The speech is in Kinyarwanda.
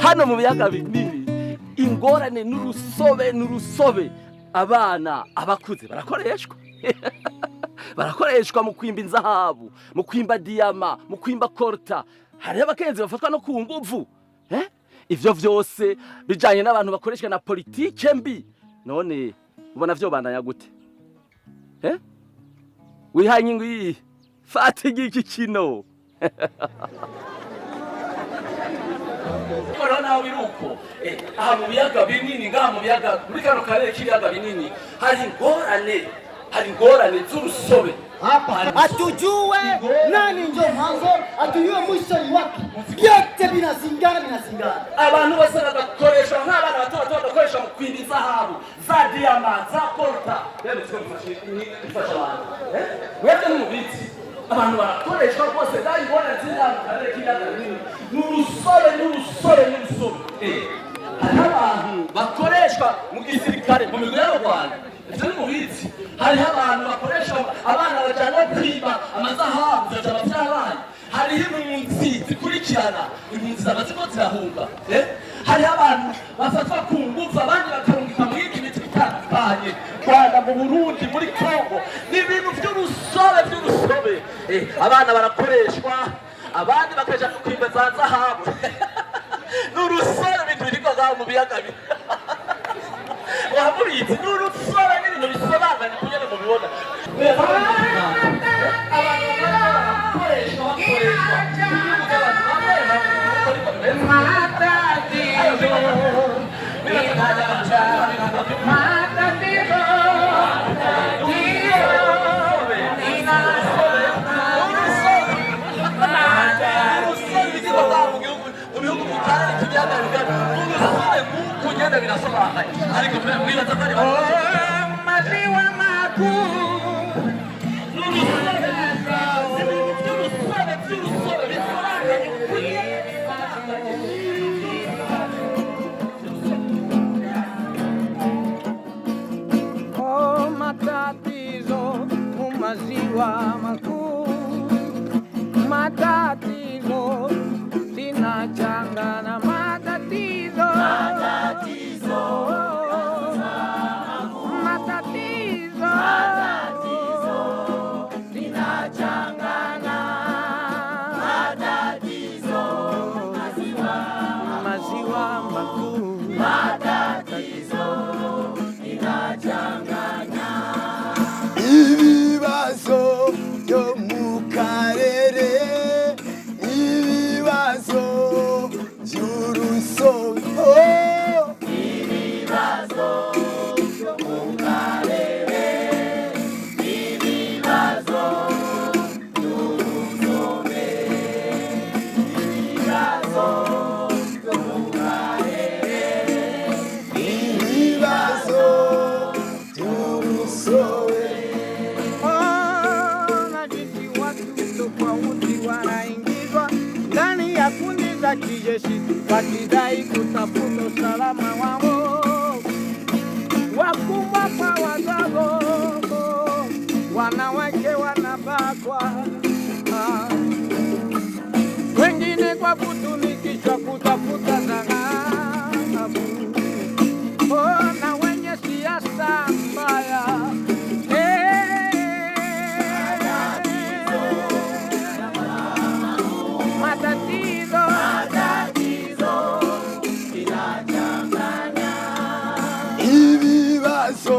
hano mu biyaga binini ingorane n'urusobe abana abakuze barakoreshwa barakoreshwa mu kwimba inzahabu, mu kwimba diyama, mu kwimba korta. Hariho abakenzi bafatwa no ku nguvu. Ivyo vyose bijanye n'abantu bakoreshwa na politike mbi. None ubona vyo bandanya gute? Wihanye ngwi fata iki kino. Korona wiruko aha mu biyaga binini ngaha mu biyaga muri kano karere k'ibiyaga binini hari ingorane z'urusobe. Hatujue nani ndio mwanzo, hatujue mwisho ni wapi. Vyote vinazingana. Abantu bose bagakoresha nk'abana bato bagakoresha mu kwimba izahabu, za diyama, za korta. Rero twifasha abantu. Webwe n'umubitsi abantu barakoreshwa rwose za ingorane z'inama mu karere k'ibiyaga binini. N'urusobe. Hari abantu bakoreshwa mu gisirikare mu migwi y'u Rwanda. Ese n'umubitsi hariho abantu bakoresha abana bajyana kwiba amazahabu zajya by'abana. Hariho impunzi zikurikirana, impunzi zamaze ko zirahunga. Hariho abantu bafatwa ku ngufu, abandi bakarungika mu yindi miti itandukanye, Rwanda, mu Burundi, muri Kongo. Ni ibintu by'urusobe. Abana barakoreshwa, abandi bakaja kwimba za zahabu. N'urusobe ibintu biriko ngaho mu biyaga binini. Wamubizi n'urusobe n'ibintu bisobananye kugira ngo mubibona. Maziwa makuu matatizo, maziwa makuu, matatizo zinachangana, matatizo zinachangana, maziwa makuu, matatizo zinachangana. Ibibazo byo mu karere, ibibazo by'urusobe, ibibazo byo mu karere, ibibazo by'urusobe, ibibazo byo mu karere, ibibazo by'urusobe. Wanaingizwa ndani ya kundi za kijeshi wakidai kutafuta usalama wao, wakubwa kwa wadogo, wanawake wanabakwa, wengine kwa kutumikishwa kutafuta dhahabu, na wenye siasa mbaya. Ibibazo